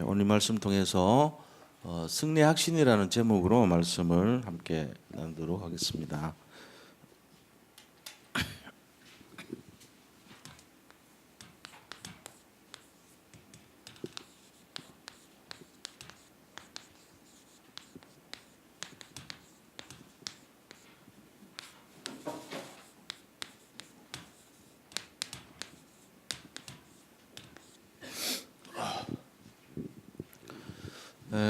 오늘 말씀 통해서 승리의 확신이라는 제목으로 말씀을 함께 나누도록 하겠습니다.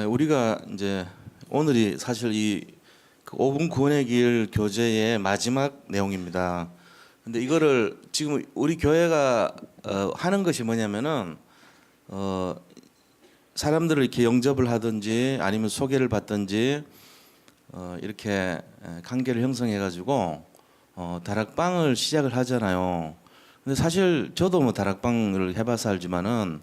우리가 이제 오늘이 사실 이 5분 구원의 길 교재의 마지막 내용입니다. 근데 이거를 지금 우리 교회가 하는 것이 뭐냐면은 사람들을 이렇게 영접을 하든지 아니면 소개를 받든지 이렇게 관계를 형성해 가지고 다락방을 시작을 하잖아요. 근데 사실 저도 뭐 다락방을 해봐서 알지만은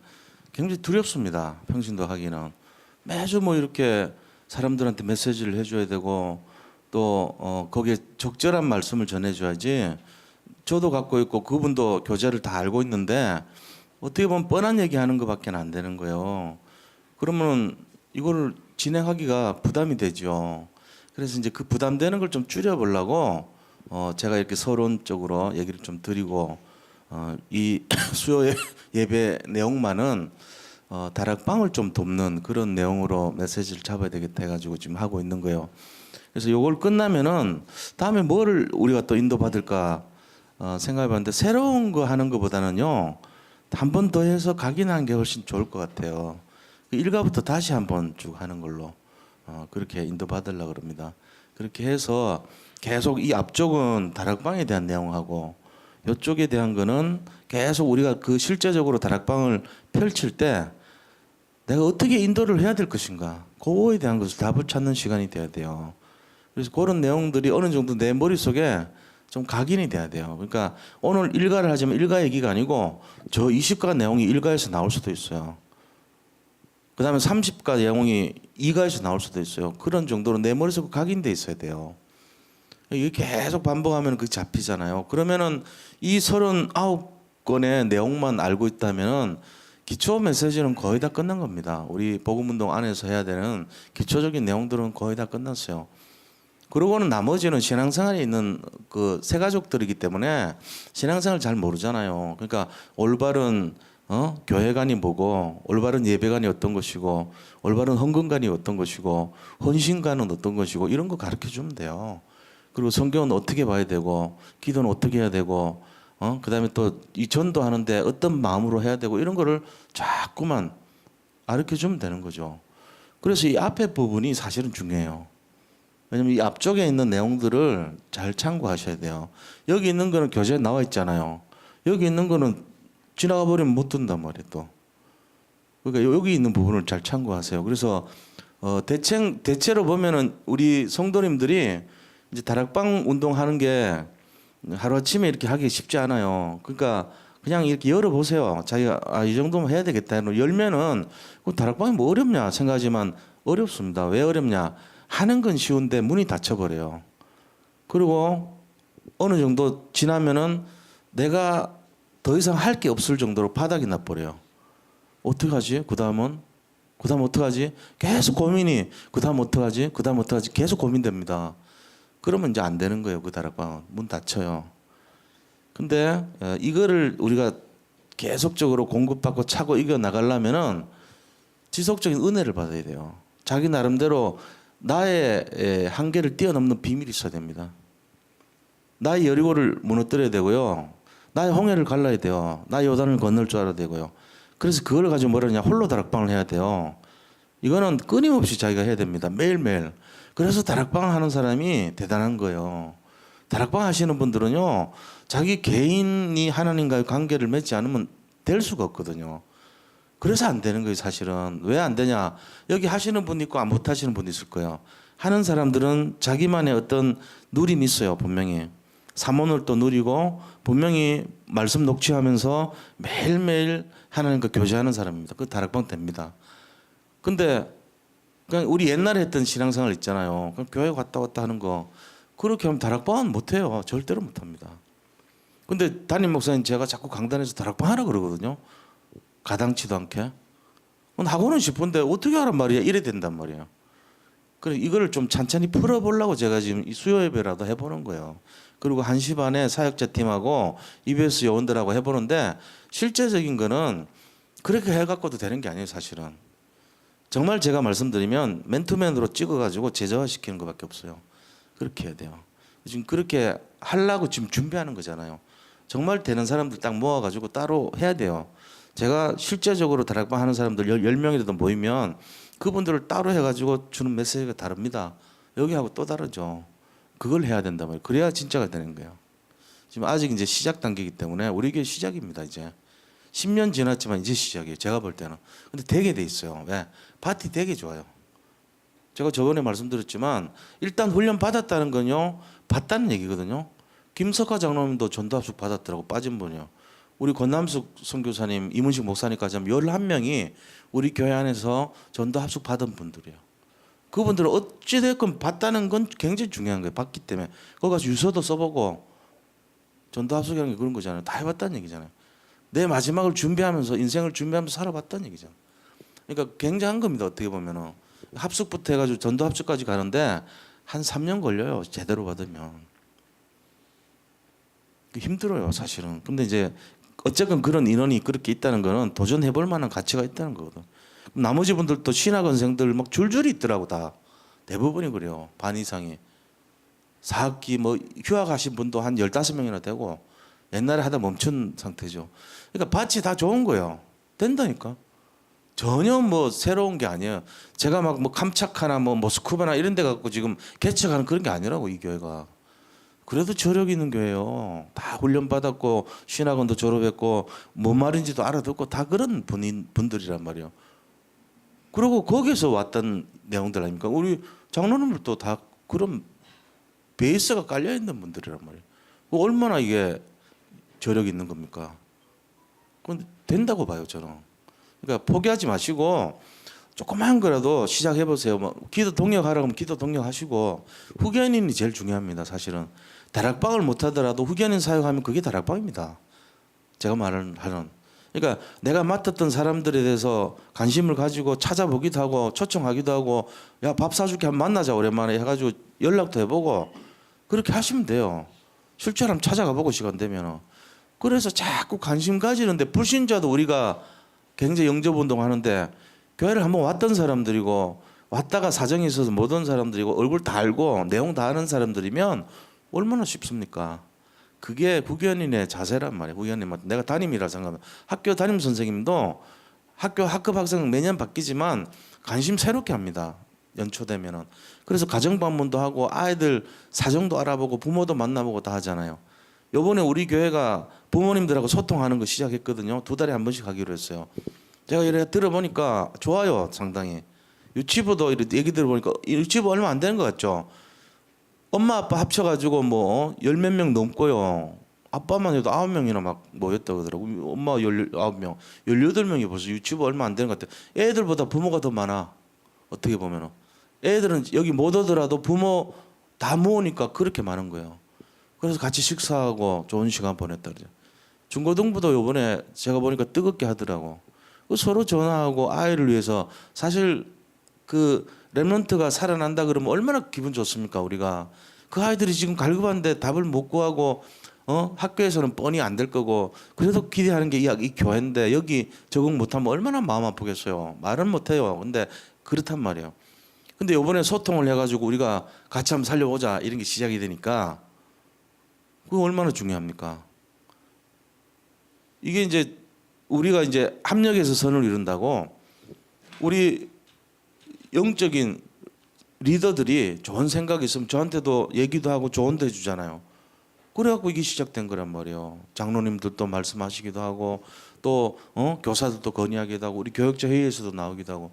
굉장히 두렵습니다. 평신도 하기는. 매주 뭐 이렇게 사람들한테 메시지를 해줘야 되고 또 거기에 적절한 말씀을 전해줘야지. 저도 갖고 있고 그분도 교재를 다 알고 있는데 어떻게 보면 뻔한 얘기하는 것밖에 안 되는 거예요. 그러면 이거를 진행하기가 부담이 되죠. 그래서 이제 그 부담되는 걸 좀 줄여보려고 제가 이렇게 서론적으로 얘기를 좀 드리고 이 수요 예배 내용만은 다락방을 좀 돕는 그런 내용으로 메시지를 잡아야 되겠다 해가지고 지금 하고 있는 거예요. 그래서 요걸 끝나면은 다음에 뭐를 우리가 또 인도받을까 생각해봤는데 새로운 거 하는 것보다는요 한 번 더 해서 각인하는 게 훨씬 좋을 것 같아요. 일과부터 다시 한번 쭉 하는 걸로 그렇게 인도받으려고 그럽니다. 그렇게 해서 계속 이 앞쪽은 다락방에 대한 내용하고 이쪽에 대한 거는 계속 우리가 그 실제적으로 다락방을 펼칠 때 내가 어떻게 인도를 해야 될 것인가 그거에 대한 것을 답을 찾는 시간이 돼야 돼요. 그래서 그런 내용들이 어느 정도 내 머릿속에 좀 각인이 돼야 돼요. 그러니까 오늘 일과를 하지만 일과 얘기가 아니고 저 20가 내용이 일과에서 나올 수도 있어요. 그 다음에 30가 내용이 2가에서 나올 수도 있어요. 그런 정도로 내 머릿속에 각인돼 있어야 돼요. 이게 계속 반복하면 그게 잡히잖아요. 그러면은 이 39권의 내용만 알고 있다면은 기초 메시지는 거의 다 끝난 겁니다. 우리 복음운동 안에서 해야 되는 기초적인 내용들은 거의 다 끝났어요. 그러고는 나머지는 신앙생활에 있는 그 새가족들이기 때문에 신앙생활 잘 모르잖아요. 그러니까 올바른 교회관이 뭐고 올바른 예배관이 어떤 것이고 올바른 헌금관이 어떤 것이고 헌신관은 어떤 것이고 이런 거 가르쳐 주면 돼요. 그리고 성경은 어떻게 봐야 되고 기도는 어떻게 해야 되고 그다음에 또 이 전도 하는데 어떤 마음으로 해야 되고 이런 거를 자꾸만 가르쳐 주면 되는 거죠. 그래서 이 앞에 부분이 사실은 중요해요. 왜냐면 이 앞쪽에 있는 내용들을 잘 참고하셔야 돼요. 여기 있는 거는 교재에 나와 있잖아요. 여기 있는 거는 지나가 버리면 못 든단 말이에요 또. 그러니까 여기 있는 부분을 잘 참고하세요. 그래서 대체로 보면은 우리 성도님들이 이제 다락방 운동하는 게 하루아침에 이렇게 하기 쉽지 않아요. 그러니까 그냥 이렇게 열어보세요. 자기가 이 정도면 해야 되겠다. 열면은 다락방이 뭐 어렵냐 생각하지만 어렵습니다. 왜 어렵냐? 하는 건 쉬운데 문이 닫혀버려요. 그리고 어느 정도 지나면은 내가 더 이상 할 게 없을 정도로 바닥이 나버려요. 어떡하지? 그 다음 어떡하지? 계속 고민이 그 다음 어떡하지? 그 다음 어떡하지? 계속 고민됩니다. 그러면 이제 안 되는 거예요. 그 다락방은 문 닫혀요. 근데 이거를 우리가 계속적으로 공급받고 차고 이겨 나가려면은 지속적인 은혜를 받아야 돼요. 자기 나름대로 나의 한계를 뛰어넘는 비밀이 있어야 됩니다. 나의 여리고를 무너뜨려야 되고요. 나의 홍해를 갈라야 돼요. 나의 요단을 건널 줄 알아야 되고요. 그래서 그걸 가지고 뭐라냐 홀로 다락방을 해야 돼요. 이거는 끊임없이 자기가 해야 됩니다. 매일매일. 그래서 다락방 하는 사람이 대단한 거예요. 다락방 하시는 분들은요, 자기 개인이 하나님과의 관계를 맺지 않으면 될 수가 없거든요. 그래서 안 되는 거예요, 사실은. 왜 안 되냐? 여기 하시는 분 있고 못 하시는 분 있을 거예요. 하는 사람들은 자기만의 어떤 누림이 있어요, 분명히. 사모를 또 누리고 분명히 말씀 녹취하면서 매일매일 하나님과 교제하는 사람입니다. 그 다락방 됩니다. 근데 그냥 우리 옛날에 했던 신앙생활 있잖아요. 그냥 교회 갔다 왔다 하는 거. 그렇게 하면 다락방은 못해요. 절대로 못합니다. 근데 담임 목사님 제가 자꾸 강단에서 다락방 하라 그러거든요. 가당치도 않게. 하고는 싶은데 어떻게 하란 말이야? 이래 된단 말이야. 그래 이거를 좀 찬찬히 풀어보려고 제가 지금 이 수요 예배라도 해보는 거예요. 그리고 1시 반에 사역자 팀하고 EBS 요원들하고 해보는데 실제적인 거는 그렇게 해갖고도 되는 게 아니에요, 사실은. 정말 제가 말씀드리면 맨투맨으로 찍어가지고 제자화시키는 것밖에 없어요. 그렇게 해야 돼요. 지금 그렇게 하려고 지금 준비하는 거잖아요. 정말 되는 사람들 딱 모아가지고 따로 해야 돼요. 제가 실제적으로 다락방 하는 사람들 10명이라도 모이면 그분들을 따로 해가지고 주는 메시지가 다릅니다. 여기하고 또 다르죠. 그걸 해야 된단 말이에요. 그래야 진짜가 되는 거예요. 지금 아직 이제 시작 단계이기 때문에 우리 교회 시작입니다. 이제 10년 지났지만 이제 시작이에요. 제가 볼 때는. 근데 되게 돼 있어요. 왜? 파티 되게 좋아요. 제가 저번에 말씀드렸지만 일단 훈련 받았다는 건요. 봤다는 얘기거든요. 김석하 장로님도 전도합숙 받았더라고 빠진 분이요. 우리 권남숙 선교사님, 이문식 목사님까지 하면 11명이 우리 교회 안에서 전도합숙 받은 분들이에요. 그분들은 어찌됐건 봤다는 건 굉장히 중요한 거예요. 봤기 때문에. 거기 가서 유서도 써보고 전도합숙이라는 게 그런 거잖아요. 다 해봤다는 얘기잖아요. 내 마지막을 준비하면서 인생을 준비하면서 살아봤다는 얘기잖아요. 그러니까 굉장한 겁니다. 어떻게 보면은. 합숙부터 해가지고 전도합숙까지 가는데 한 3년 걸려요. 제대로 받으면. 힘들어요, 사실은. 근데 이제 어쨌건 그런 인원이 그렇게 있다는 거는 도전해볼 만한 가치가 있다는 거거든. 나머지 분들도 신학원생들 막 줄줄이 있더라고 다. 대부분이 그래요. 반 이상이. 4학기 뭐 휴학하신 분도 한 15명이나 되고 옛날에 하다 멈춘 상태죠. 그러니까 밭이 다 좋은 거예요. 된다니까. 전혀 뭐 새로운 게 아니에요. 제가 막 뭐 캄차카나 뭐 모스크바나 이런 데 갖고 지금 개척하는 그런 게 아니라고 이 교회가. 그래도 저력 있는 교회요. 다 훈련 받았고 신학원도 졸업했고 뭔 말인지도 알아듣고 다 그런 분들이란 말이에요. 그리고 거기서 왔던 내용들 아닙니까? 우리 장로님들도 다 그런 베이스가 깔려 있는 분들이란 말이에요. 얼마나 이게 저력 있는 겁니까? 그건 된다고 봐요, 저는. 그러니까 포기하지 마시고 조그만 거라도 시작해 보세요. 뭐 기도 동역하라고 하면 기도 동역하시고 후견인이 제일 중요합니다, 사실은. 다락방을 못 하더라도 후견인 사역하면 그게 다락방입니다. 제가 말하는. 그러니까 내가 맡았던 사람들에 대해서 관심을 가지고 찾아보기도 하고 초청하기도 하고 야, 밥 사줄게 한번 만나자 오랜만에 해가지고 연락도 해보고 그렇게 하시면 돼요. 실제로 한번 찾아가 보고 시간 되면. 그래서 자꾸 관심 가지는데 불신자도 우리가 굉장히 영접 운동하는데 교회를 한번 왔던 사람들이고 왔다가 사정이 있어서 못 온 사람들이고 얼굴 다 알고 내용 다 아는 사람들이면 얼마나 쉽습니까? 그게 후견인의 자세란 말이에요. 후견인 내가 담임이라 생각하면 학교 담임 선생님도 학교 학급 학생 매년 바뀌지만 관심 새롭게 합니다. 연초되면은. 그래서 가정 방문도 하고 아이들 사정도 알아보고 부모도 만나보고 다 하잖아요. 요번에 우리 교회가 부모님들하고 소통하는 거 시작했거든요. 2달에 한 번씩 하기로 했어요. 제가 이렇게 들어보니까 좋아요, 상당히. 유치부도 이렇게 얘기 들어보니까 유치부 얼마 안 되는 것 같죠. 엄마 아빠 합쳐가지고 뭐 10몇 명 넘고요. 아빠만 해도 9명이나 막 모였다 그러더라고. 엄마 19명, 18명이 벌써 유치부 얼마 안 되는 것 같아. 애들보다 부모가 더 많아. 어떻게 보면은. 애들은 여기 못 오더라도 부모 다 모으니까 그렇게 많은 거예요. 그래서 같이 식사하고 좋은 시간 보냈다 그러죠. 중고등부도 요번에 제가 보니까 뜨겁게 하더라고. 서로 전화하고 아이를 위해서 사실 그 랩런트가 살아난다 그러면 얼마나 기분 좋습니까 우리가. 그 아이들이 지금 갈급한데 답을 못 구하고 학교에서는 뻔히 안 될 거고 그래도 기대하는 게 이 교회인데 여기 적응 못하면 얼마나 마음 아프겠어요. 말은 못해요. 근데 그렇단 말이에요. 근데 요번에 소통을 해가지고 우리가 같이 한번 살려보자 이런 게 시작이 되니까 그거 얼마나 중요합니까? 이게 이제 우리가 이제 합력해서 선을 이룬다고 우리 영적인 리더들이 좋은 생각이 있으면 저한테도 얘기도 하고 조언도 해주잖아요. 그래갖고 이게 시작된 거란 말이에요. 장로님들도 말씀하시기도 하고 또 교사들도 건의하기도 하고 우리 교역자 회의에서도 나오기도 하고.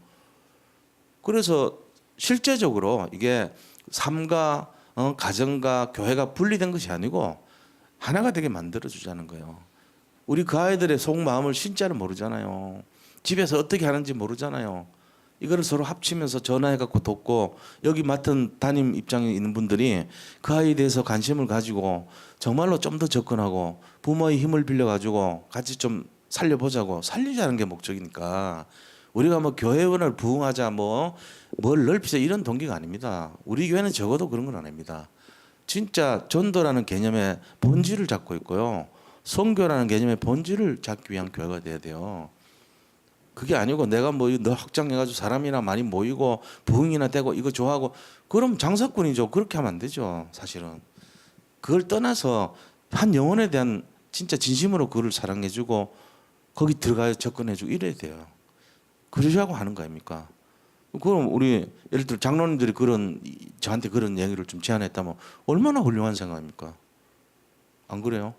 그래서 실제적으로 이게 삶과 가정과 교회가 분리된 것이 아니고 하나가 되게 만들어주자는 거예요. 우리 그 아이들의 속마음을 진짜로 모르잖아요. 집에서 어떻게 하는지 모르잖아요. 이거를 서로 합치면서 전화해갖고 돕고 여기 맡은 담임 입장에 있는 분들이 그 아이에 대해서 관심을 가지고 정말로 좀 더 접근하고 부모의 힘을 빌려가지고 같이 좀 살려보자고 살리자는 게 목적이니까 우리가 뭐 교회원을 부흥하자 뭐 뭘 넓히자 이런 동기가 아닙니다. 우리 교회는 적어도 그런 건 아닙니다. 진짜 전도라는 개념의 본질을 잡고 있고요. 선교라는 개념의 본질을 잡기 위한 교회가 돼야 돼요. 그게 아니고 내가 뭐 너 확장해가지고 사람이나 많이 모이고 부흥이나 되고 이거 좋아하고 그럼 장사꾼이죠. 그렇게 하면 안 되죠. 사실은 그걸 떠나서 한 영혼에 대한 진짜 진심으로 그를 사랑해주고 거기 들어가서 접근해주고 이래야 돼요. 그러자고 하는 거 아닙니까? 그럼 우리 예를 들어 장로님들이 저한테 그런 얘기를 좀 제안했다면 얼마나 훌륭한 생각입니까? 안 그래요?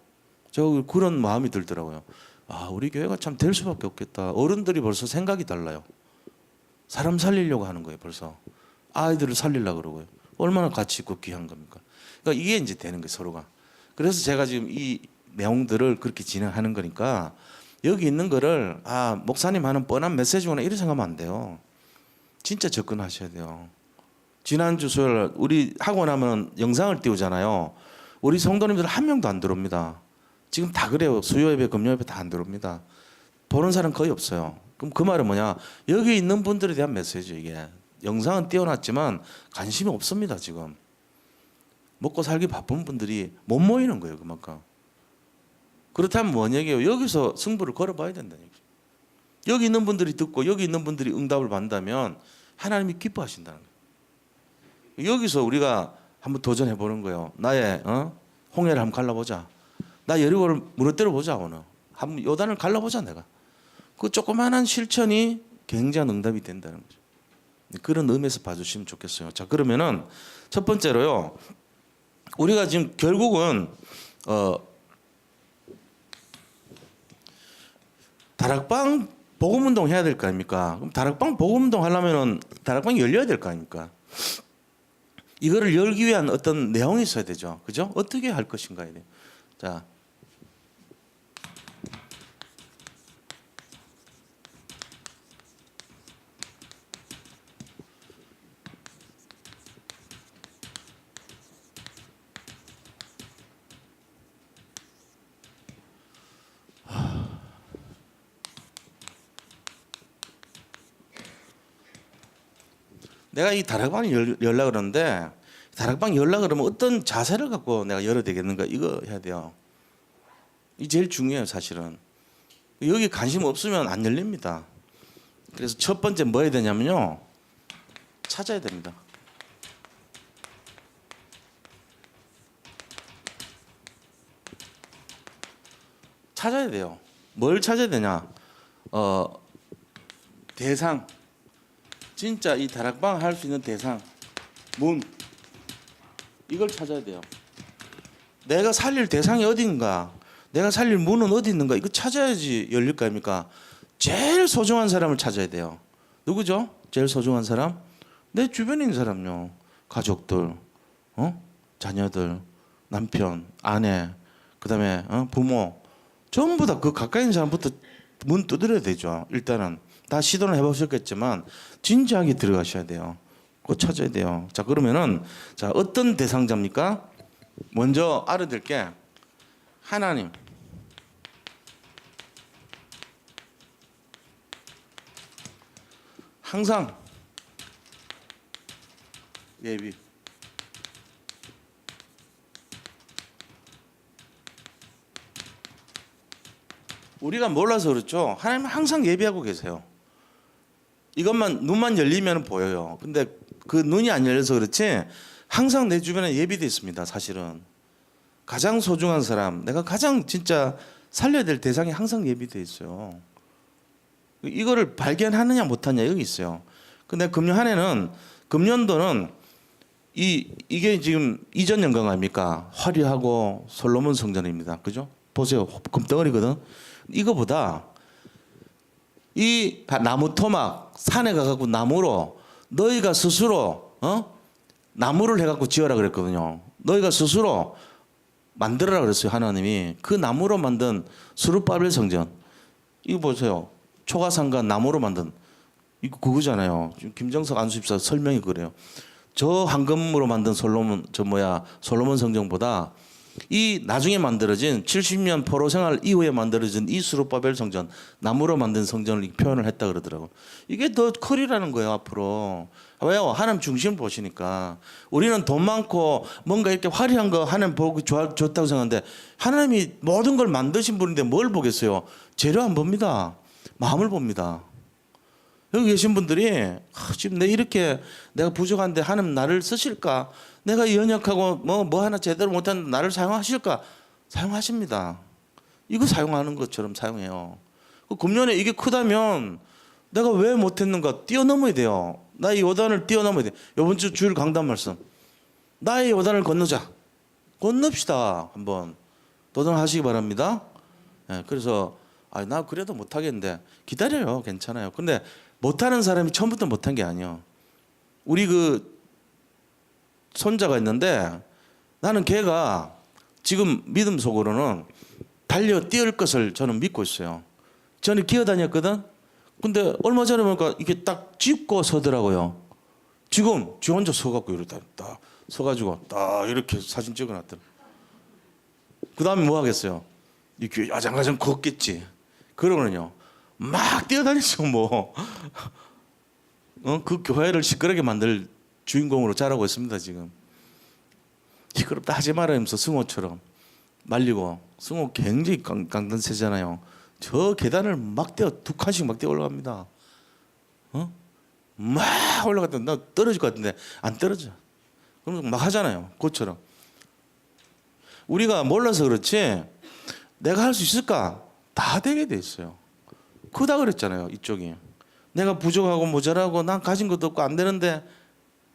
저 그런 마음이 들더라고요. 아, 우리 교회가 참 될 수밖에 없겠다. 어른들이 벌써 생각이 달라요. 사람 살리려고 하는 거예요, 벌써. 아이들을 살리려고 그러고요. 얼마나 가치 있고 귀한 겁니까? 그러니까 이게 이제 되는 거예요, 서로가. 그래서 제가 지금 이 내용들을 그렇게 진행하는 거니까 여기 있는 거를 목사님 하는 뻔한 메시지구나 이렇게 생각하면 안 돼요. 진짜 접근하셔야 돼요. 지난주 수요일 우리 하고 나면 영상을 띄우잖아요. 우리 성도님들 한 명도 안 들어옵니다. 지금 다 그래요. 수요 예배, 금요 예배 다 안 들어옵니다. 보는 사람 거의 없어요. 그럼 그 말은 뭐냐? 여기 있는 분들에 대한 메시지 이게. 영상은 띄워놨지만 관심이 없습니다. 지금. 먹고 살기 바쁜 분들이 못 모이는 거예요. 그만큼. 그렇다면 뭔 얘기예요? 여기서 승부를 걸어봐야 된다는 얘기죠. 여기 있는 분들이 듣고 여기 있는 분들이 응답을 받는다면 하나님이 기뻐하신다는 거예요. 여기서 우리가 한번 도전해 보는 거예요. 나의 홍해를 한번 갈라보자. 나 여리고를 무너뜨려 보자 오늘. 한번 요단을 갈라보자 내가. 그 조그마한 실천이 굉장한 응답이 된다는 거죠. 그런 의미에서 봐주시면 좋겠어요. 자, 그러면은 첫 번째로요. 우리가 지금 결국은 다락방 복음운동 해야 될 거 아닙니까? 그럼 다락방 복음운동 하려면은 다락방이 열려야 될 거 아닙니까? 이거를 열기 위한 어떤 내용이 있어야 되죠. 그죠? 어떻게 할 것인가에 대해. 자. 내가 이 다락방을 열라 그러는데 다락방 열라 그러면 어떤 자세를 갖고 내가 열어야 되겠는가 이거 해야 돼요. 이 제일 중요해요 사실은. 여기 관심 없으면 안 열립니다. 그래서 첫 번째 뭐 해야 되냐면요. 찾아야 됩니다. 찾아야 돼요. 뭘 찾아야 되냐? 대상. 진짜 이 다락방 할 수 있는 대상, 문 이걸 찾아야 돼요. 내가 살릴 대상이 어딘가, 내가 살릴 문은 어디 있는가 이거 찾아야지 열릴 거 아닙니까? 제일 소중한 사람을 찾아야 돼요. 누구죠? 제일 소중한 사람? 내 주변에 있는 사람요. 가족들, 자녀들, 남편, 아내, 그다음에 부모 전부 다 그 가까이 있는 사람부터 문 두드려야 되죠. 일단은. 다 시도는 해보셨겠지만 진지하게 들어가셔야 돼요. 그거 찾아야 돼요. 자 그러면은 자 어떤 대상자입니까? 먼저 알아둘 게 하나님. 항상 예비. 우리가 몰라서 그렇죠. 하나님은 항상 예비하고 계세요. 이것만 눈만 열리면 보여요. 근데 그 눈이 안 열려서 그렇지 항상 내 주변에 예비되어 있습니다. 사실은 가장 소중한 사람, 내가 가장 진짜 살려야 될 대상이 항상 예비되어 있어요. 이거를 발견하느냐 못하느냐 여기 있어요. 근데 금년 한 해는 금년도는 이게 지금 이전 연강 아닙니까? 화려하고 솔로몬 성전입니다. 그죠? 보세요. 금덩어리거든. 이거보다 이 나무 토막 산에 가갖고 나무로 너희가 스스로 나무를 해갖고 지어라 그랬거든요. 너희가 스스로 만들어라 그랬어요. 하나님이 그 나무로 만든 스룹바벨 성전. 이거 보세요. 초가상가 나무로 만든 이거 그거잖아요. 김정석 안수집사 설명이 그래요. 저 황금으로 만든 솔로몬 성전보다 이 나중에 만들어진 70년 포로 생활 이후에 만들어진 이 수르바벨 성전, 나무로 만든 성전을 표현을 했다 그러더라고. 이게 더 커리라는 거예요 앞으로. 왜요? 하나님 중심 보시니까. 우리는 돈 많고 뭔가 이렇게 화려한 거 하나님 보기 좋다고 생각하는데, 하나님이 모든 걸 만드신 분인데 뭘 보겠어요? 재료 안 봅니다. 마음을 봅니다. 여기 계신 분들이 지금 내가 부족한데 하나님 나를 쓰실까? 내가 연약하고 뭐 하나 제대로 못하는데 나를 사용하실까? 사용하십니다. 이거 사용하는 것처럼 사용해요. 금년에 이게 크다면 내가 왜 못했는가 뛰어넘어야 돼요. 나의 요단을 뛰어넘어야 돼. 이번 주 주일 강단 말씀. 나의 요단을 건너자. 건넙시다. 한번 도전하시기 바랍니다. 네, 그래서 나 그래도 못하겠는데 기다려요. 괜찮아요. 근데 못하는 사람이 처음부터 못한 게 아니에요. 우리 그 손자가 있는데 나는 걔가 지금 믿음 속으로는 달려 뛰을 것을 저는 믿고 있어요. 저는 기어다녔거든. 근데 얼마 전에 보니까 이게 딱 짚고 서더라고요. 지금 지 혼자 서갖고 이러다 딱 서가지고 딱 이렇게 사진 찍어놨더라. 그 다음에 뭐 하겠어요? 이렇게 아장아장 걷겠지. 그러면요 막 뛰어다니죠 뭐. 그 교회를 시끄럽게 만들 주인공으로 자라고 있습니다 지금. 시끄럽다 하지 말아면서 승호처럼 말리고. 승호 굉장히 강단세잖아요. 저 계단을 막 뛰어 2칸씩 막 뛰어 올라갑니다. 막 올라갔더니 나 떨어질 것 같은데 안 떨어져. 그럼 막 하잖아요. 그것처럼 우리가 몰라서 그렇지 내가 할 수 있을까? 다 되게 돼 있어요. 크다 그랬잖아요 이쪽이. 내가 부족하고 모자라고 난 가진 것도 없고 안 되는데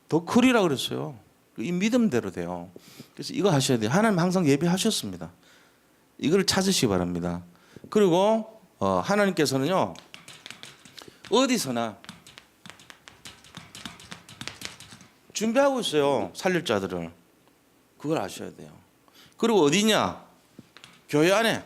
더 크리라 그랬어요. 이 믿음대로 돼요. 그래서 이거 하셔야 돼요. 하나님 항상 예배하셨습니다. 이걸 찾으시기 바랍니다. 그리고 하나님께서는요 어디서나 준비하고 있어요. 살릴 자들을. 그걸 아셔야 돼요. 그리고 어디냐? 교회 안에.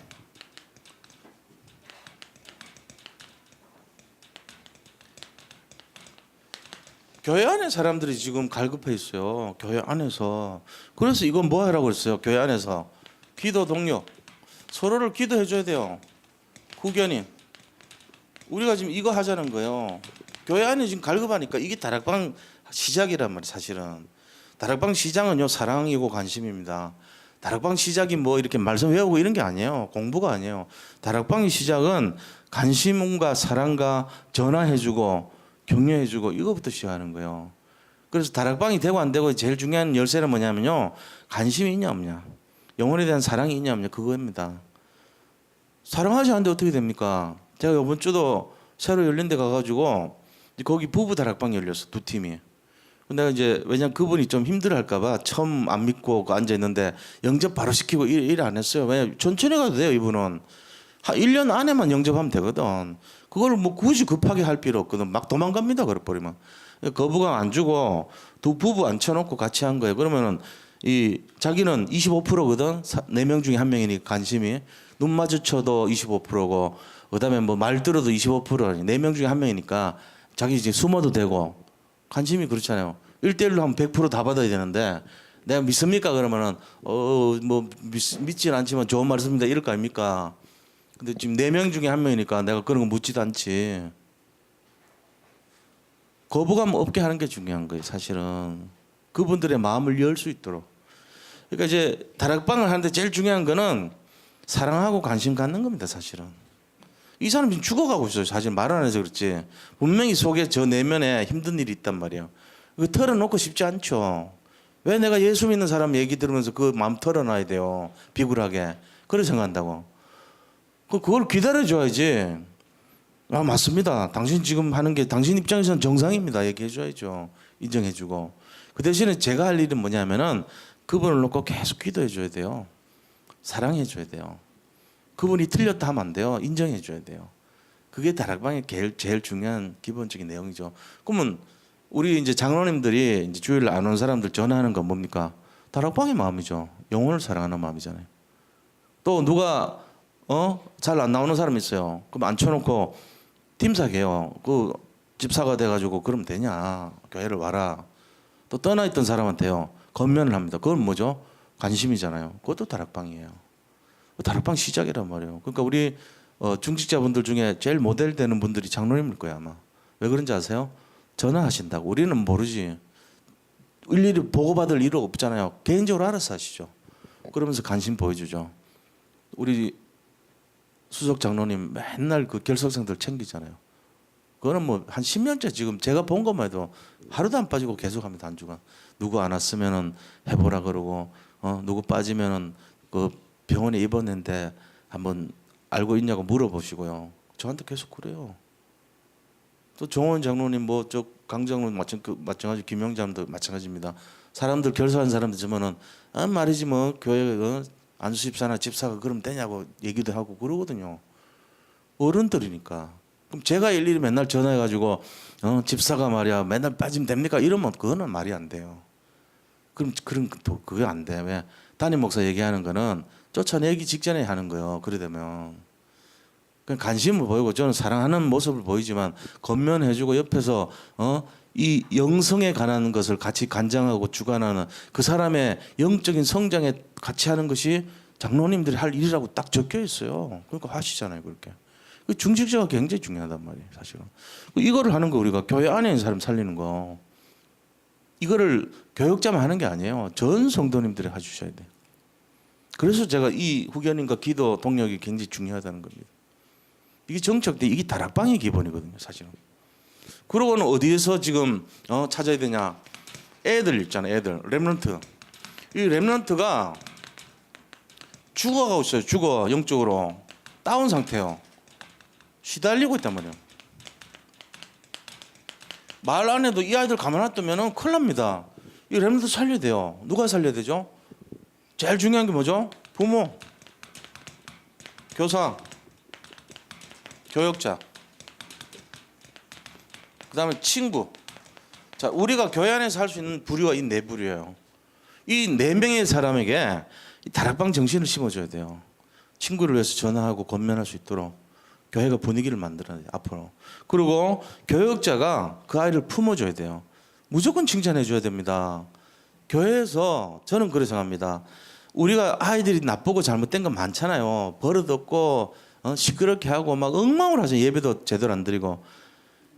교회 안에 사람들이 지금 갈급해 있어요. 교회 안에서. 그래서 이건 뭐 하라고 그랬어요? 교회 안에서 기도 동료 서로를 기도해 줘야 돼요. 후견인. 우리가 지금 이거 하자는 거예요. 교회 안에 지금 갈급하니까 이게 다락방 시작이란 말이에요. 사실은 다락방 시작은요 사랑이고 관심입니다. 다락방 시작이 뭐 이렇게 말씀 외우고 이런 게 아니에요. 공부가 아니에요. 다락방의 시작은 관심과 사랑과 전화해주고 격려해주고 이거부터 시작하는 거예요. 그래서 다락방이 되고 안 되고 제일 중요한 열쇠는 뭐냐면요 관심이 있냐 없냐, 영혼에 대한 사랑이 있냐 없냐 그거입니다. 사랑하지 않는데 어떻게 됩니까? 제가 이번 주도 새로 열린 데 가가지고 거기 부부 다락방 열렸어. 2팀이. 내가 이제 왜냐면 그분이 좀 힘들어할까봐 처음 안 믿고 앉아 있는데 영접 바로 시키고 일 안 했어요. 왜냐 천천히 가도 돼요. 이분은 한 1년 안에만 영접하면 되거든. 그걸 뭐 굳이 급하게 할 필요 없거든. 막 도망갑니다. 그래버리면 거부감 안 주고 두 부부 앉혀놓고 같이 한 거예요. 그러면은 이 자기는 25%거든. 4명 중에 1명이니 관심이 눈 마주쳐도 25%고 그다음에 뭐 말 들어도 25%. 4명 중에 1명이니까 자기 이제 숨어도 되고. 관심이 그렇잖아요. 1대1로 하면 100% 다 받아야 되는데 내가 믿습니까? 그러면은 뭐 믿진 않지만 좋은 말씀입니다. 이럴 거 아닙니까? 근데 지금 4명 중에 1명이니까 내가 그런 거 묻지도 않지. 거부감 없게 하는 게 중요한 거예요. 사실은 그분들의 마음을 열 수 있도록. 그러니까 이제 다락방을 하는데 제일 중요한 거는 사랑하고 관심 갖는 겁니다. 사실은. 이 사람 지금 죽어가고 있어요. 사실 말 안 해서 그렇지. 분명히 속에 저 내면에 힘든 일이 있단 말이에요. 그 털어놓고 싶지 않죠. 왜 내가 예수 믿는 사람 얘기 들으면서 그 마음 털어놔야 돼요. 비굴하게. 그렇게 생각한다고. 그걸 기다려줘야지. 맞습니다. 당신 지금 하는 게 당신 입장에서는 정상입니다. 얘기해줘야죠. 인정해주고. 그 대신에 제가 할 일은 뭐냐면은 그분을 놓고 계속 기도해줘야 돼요. 사랑해줘야 돼요. 그분이 틀렸다 하면 안 돼요. 인정해줘야 돼요. 그게 다락방의 제일 중요한 기본적인 내용이죠. 그러면 우리 이제 장로님들이 이제 주일 안 온 사람들 전화하는 건 뭡니까? 다락방의 마음이죠. 영혼을 사랑하는 마음이잖아요. 또 누가 잘 안 나오는 사람 있어요. 그럼 앉혀놓고 팀사게요. 그 집사가 돼가지고 그러면 되냐? 교회를 와라. 또 떠나 있던 사람한테요 건면을 합니다. 그건 뭐죠? 관심이잖아요. 그것도 다락방이에요. 다락방 시작이란 말이에요. 그러니까 우리 중직자분들 중에 제일 모델 되는 분들이 장로님일 거예요 아마. 왜 그런지 아세요? 전화하신다고. 우리는 모르지. 일일이 보고받을 일은 없잖아요. 개인적으로 알아서 하시죠. 그러면서 관심 보여주죠. 우리 수석 장로님 맨날 그 결석생들 챙기잖아요. 그거는 뭐 한 10년째 지금 제가 본 것만 해도 하루도 안 빠지고 계속합니다. 한 주간. 누구 안 왔으면은 해보라 그러고 누구 빠지면은 그 병원에 입원했는데 한번 알고 있냐고 물어보시고요. 저한테 계속 그래요. 또 정원 장로님 뭐 저 강 장로님 마찬가지 김영장도 마찬가지입니다. 사람들 결석한 사람들 지면은 말이지 뭐 교회 안수집사나 집사가 그러면 되냐고 얘기도 하고 그러거든요. 어른들이니까. 그럼 제가 일일이 맨날 전화해가지고 집사가 말이야 맨날 빠지면 됩니까? 이러면 그거는 말이 안 돼요. 그럼 그게 안 돼. 왜? 담임 목사 얘기하는 거는 쫓아내기 직전에 하는 거예요. 그래 되면 그냥 관심을 보이고 저는 사랑하는 모습을 보이지만 겉면해주고 옆에서 이 영성에 관한 것을 같이 관장하고 주관하는 그 사람의 영적인 성장에 같이 하는 것이 장로님들이 할 일이라고 딱 적혀 있어요. 그러니까 하시잖아요, 그렇게. 중직자가 굉장히 중요하단 말이에요, 사실은. 이거를 하는 거 우리가 교회 안에 있는 사람 살리는 거. 이거를 교역자만 하는 게 아니에요. 전 성도님들이 해주셔야 돼요. 그래서 제가 이 후견인과 기도 동력이 굉장히 중요하다는 겁니다. 이게 정책대 이게 다락방의 기본이거든요, 사실은. 그러고는 어디에서 지금 찾아야 되냐? 애들 있잖아요, 애들 렘넌트. 이 렘넌트가 죽어가고 있어요. 죽어 영적으로 다운 상태요. 시달리고 있단 말이에요. 말 안 해도 이 아이들 가만 놔두면 큰일 납니다. 이 렘넌트 살려야 돼요. 누가 살려야 되죠? 제일 중요한 게 뭐죠? 부모, 교사, 교역자, 그 다음에 친구. 자, 우리가 교회 안에서 할 수 있는 부류가 이 네 부류예요. 이 네 명의 사람에게 다락방 정신을 심어줘야 돼요. 친구를 위해서 전화하고 권면할 수 있도록 교회가 분위기를 만들어야 돼요, 앞으로. 그리고 교역자가 그 아이를 품어줘야 돼요. 무조건 칭찬해줘야 됩니다. 교회에서 저는 그렇게 생각합니다. 우리가 아이들이 나쁘고 잘못된 건 많잖아요. 버릇없고 시끄럽게 하고 막 엉망을 하죠. 예배도 제대로 안 드리고.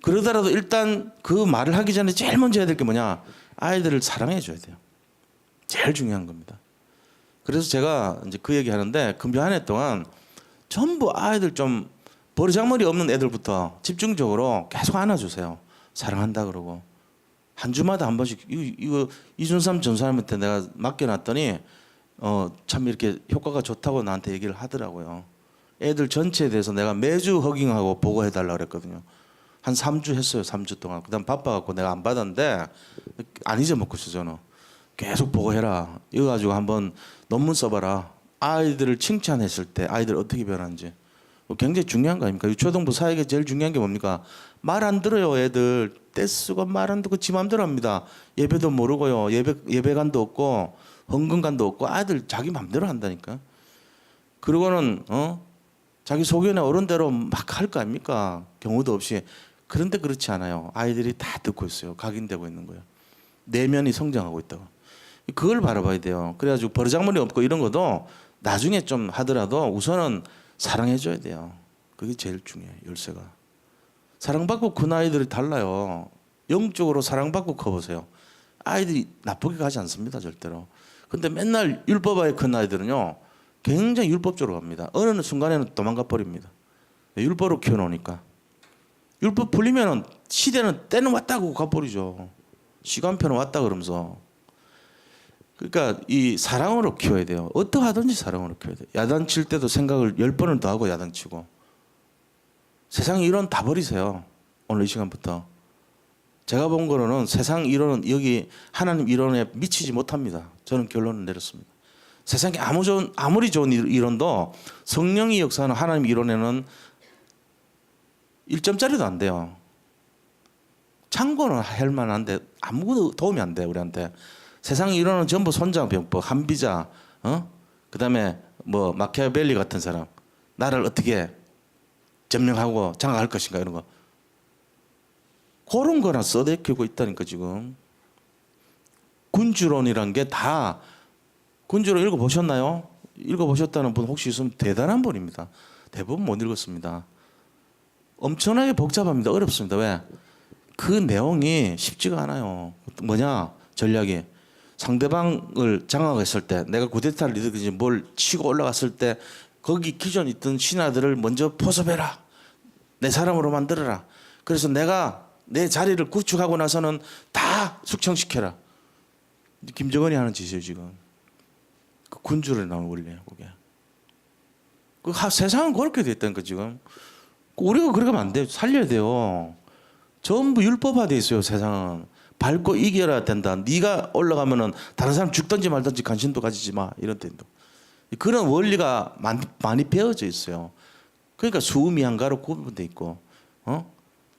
그러더라도 일단 그 말을 하기 전에 제일 먼저 해야 될 게 뭐냐? 아이들을 사랑해 줘야 돼요. 제일 중요한 겁니다. 그래서 제가 이제 그 얘기 하는데 금비 한 해 동안 전부 아이들 좀 버르장머리 없는 애들부터 집중적으로 계속 안아주세요. 사랑한다 그러고. 한 주마다 한 번씩 이거 이준삼 전사님한테 내가 맡겨놨더니 참 이렇게 효과가 좋다고 나한테 얘기를 하더라고요. 애들 전체에 대해서 내가 매주 허깅하고 보고해달라고 그랬거든요. 한 3주 했어요. 3주 동안. 그다음 바빠갖고 내가 안 받았는데 안 잊어먹고 있어 저는. 계속 보고해라. 이거 가지고 한번 논문 써봐라. 아이들을 칭찬했을 때 아이들 어떻게 변하는지. 굉장히 중요한 거 아닙니까? 유초등부 사회에 제일 중요한 게 뭡니까? 말 안 들어요. 애들 떼쓰고 말 안 듣고 지 맘대로 합니다. 예배도 모르고요. 예배관도 없고 헌금관도 없고 아이들 자기 맘대로 한다니까. 그러고는 자기 소견에 어른대로 막 할 거 아닙니까? 경우도 없이. 그런데 그렇지 않아요. 아이들이 다 듣고 있어요. 각인되고 있는 거예요. 내면이 성장하고 있다고. 그걸 바라봐야 돼요. 그래가지고 버르장머리 없고 이런 것도 나중에 좀 하더라도 우선은 사랑해줘야 돼요. 그게 제일 중요해요. 열쇠가. 사랑받고 큰 아이들이 달라요. 영적으로 사랑받고 커보세요. 아이들이 나쁘게 가지 않습니다. 절대로. 근데 맨날 율법아에 큰 아이들은요. 굉장히 율법적으로 갑니다. 어느 순간에는 도망가 버립니다. 율법으로 키워놓으니까. 율법 풀리면은 시대는 때는 왔다고 가버리죠. 시간표는 왔다 그러면서. 그러니까 이 사랑으로 키워야 돼요. 어떠하든지 사랑으로 키워야 돼요. 야단칠 때도 생각을 10번을 더 하고 야단치고. 세상 이론 다 버리세요. 오늘 이 시간부터. 제가 본 거로는 세상 이론은 여기 하나님 이론에 미치지 못합니다. 저는 결론을 내렸습니다. 세상에 아무리 좋은 이론도 성령이 역사하는 하나님 이론에는 1점짜리도 안 돼요. 참고는 할 만한데 아무것도 도움이 안 돼요. 우리한테. 세상 이론은 전부 손자병법, 한비자, 그다음에 뭐 마키아벨리 같은 사람, 나를 어떻게 점령하고 장악할 것인가 이런 거. 그런 거나 써대키고 있다니까 지금. 군주론이란 게 다 군주를 읽어보셨나요? 읽어보셨다는 분 혹시 있으면 대단한 분입니다. 대부분 못 읽었습니다. 엄청나게 복잡합니다. 어렵습니다. 왜? 그 내용이 쉽지가 않아요. 뭐냐? 전략이. 상대방을 장악했을 때 내가 쿠데타를 이루든지 뭘 치고 올라갔을 때 거기 기존 있던 신하들을 먼저 포섭해라. 내 사람으로 만들어라. 그래서 내가 내 자리를 구축하고 나서는 다 숙청시켜라. 김정은이 하는 짓이에요 지금. 그 군주를 나온 원리예요 그게. 세상은 그렇게 됐다니까 지금. 우리가 그렇게 하면 안 돼요. 살려야 돼요. 전부 율법화 돼 있어요 세상은. 밟고 이겨야 된다. 네가 올라가면은 다른 사람 죽든지 말든지 관심도 가지지 마. 이런 데도. 그런 원리가 많이 배어져 있어요. 그러니까 수음이 한가로 구분돼 있고,